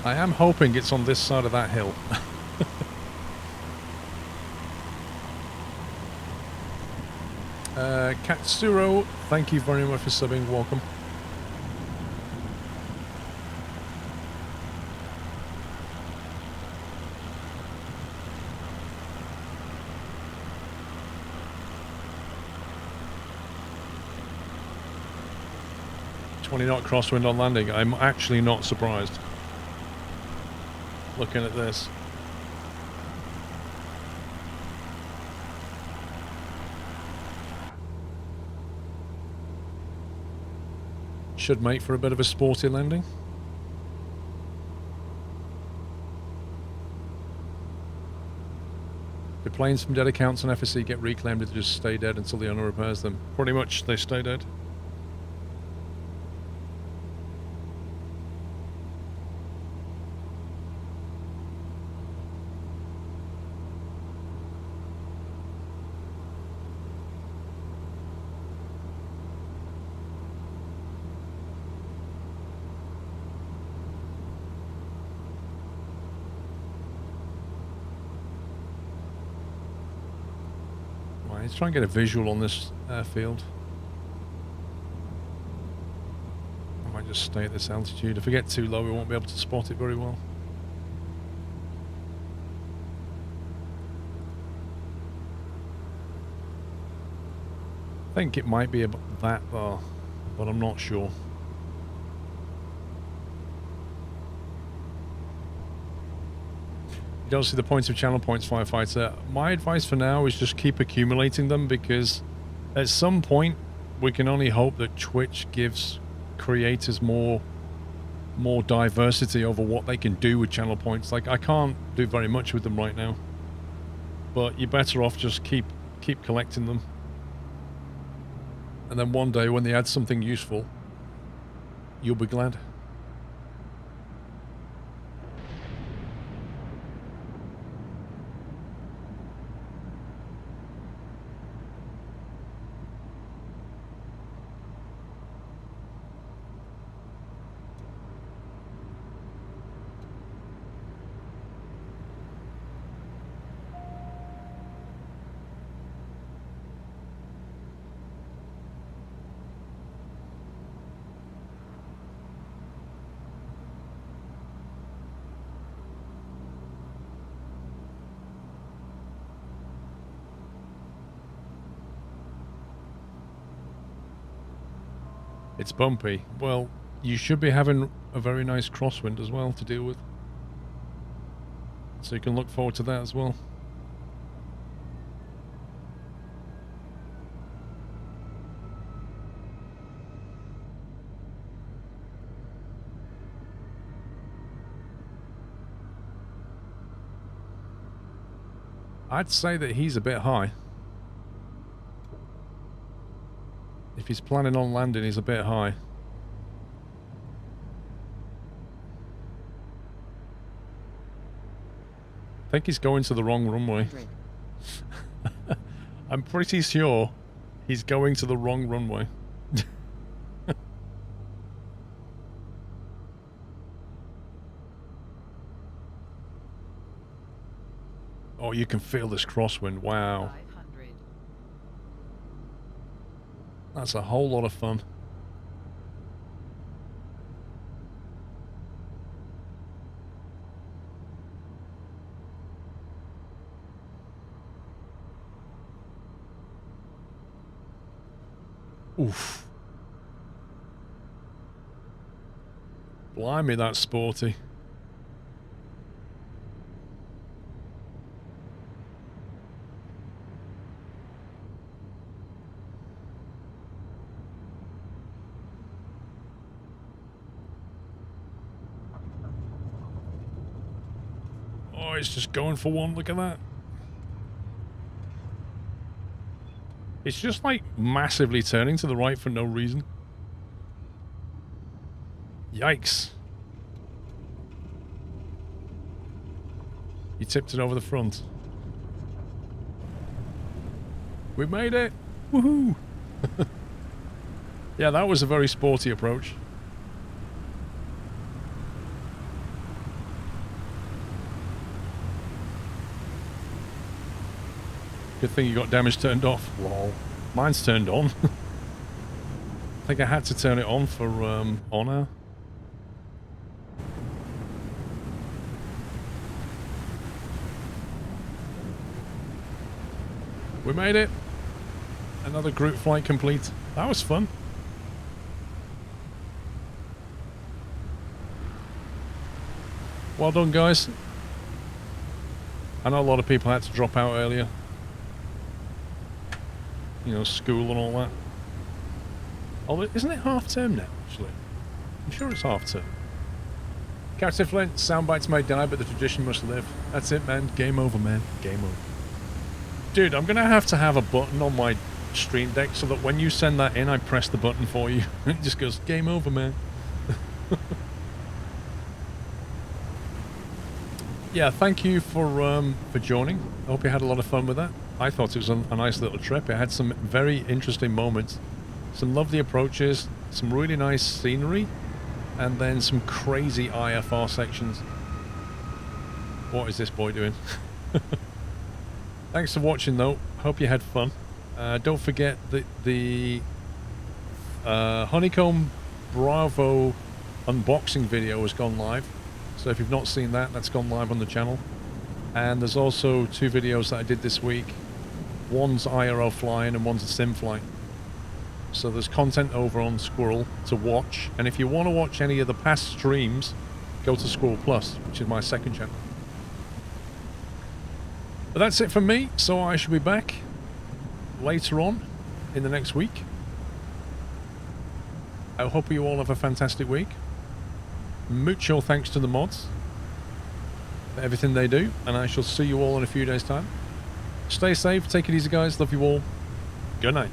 S1: I am hoping it's on this side of that hill. Katsuro, thank you very much for subbing. Welcome. Knot crosswind on landing. I'm actually not surprised. Looking at this. Should make for a bit of a sporty landing. The planes from dead accounts on FSC get reclaimed and just stay dead until the owner repairs them. Pretty much they stay dead. Let's try and get a visual on this airfield. I might just stay at this altitude. If we get too low, we won't be able to spot it very well. I think it might be about that though, but I'm not sure. You don't see the points of channel points, Firefighter. My advice for now is just keep accumulating them, because at some point we can only hope that Twitch gives creators more diversity over what they can do with channel points. Like, I can't do very much with them right now, but you're better off just keep collecting them. And then one day when they add something useful, you'll be glad. It's bumpy. Well, you should be having a very nice crosswind as well to deal with. So you can look forward to that as well. I'd say that he's a bit high. If he's planning on landing, he's a bit high. I think he's going to the wrong runway. I'm pretty sure he's going to the wrong runway. Oh, you can feel this crosswind. Wow. That's a whole lot of fun. Oof. Blimey, that's sporty. Oh, it's just going for one. Look at that. It's just like massively turning to the right for no reason. Yikes. You tipped it over the front. We made it! Woohoo! Yeah, that was a very sporty approach. Good thing you got damage turned off. Lol. Mine's turned on. I think I had to turn it on for honor. We made it. Another group flight complete. That was fun. Well done, guys. I know a lot of people had to drop out earlier. You know, school and all that. Although, isn't it half term now, actually? I'm sure it's half term. Character Flint, soundbites may die, but the tradition must live. That's it, man. Game over, man. Game over. Dude, I'm gonna have to have a button on my stream deck so that when you send that in, I press the button for you. It just goes, game over, man. Yeah, thank you for joining. I hope you had a lot of fun with that. I thought it was a nice little trip. It had some very interesting moments, some lovely approaches, some really nice scenery, and then some crazy IFR sections. What is this boy doing? Thanks for watching though. Hope you had fun. Don't forget that the Honeycomb Bravo unboxing video has gone live. So if you've not seen that, that's gone live on the channel. And there's also 2 videos that I did this week. One's IRL flying and one's a sim flight. So there's content over on Squirrel to watch. And if you want to watch any of the past streams, go to SquirrelPlus, which is my second channel. But that's it from me. So I shall be back later on in the next week. I hope you all have a fantastic week. Mucho thanks to the mods for everything they do, and I shall see you all in a few days' time. Stay safe, take it easy, guys. Love you all. Good night.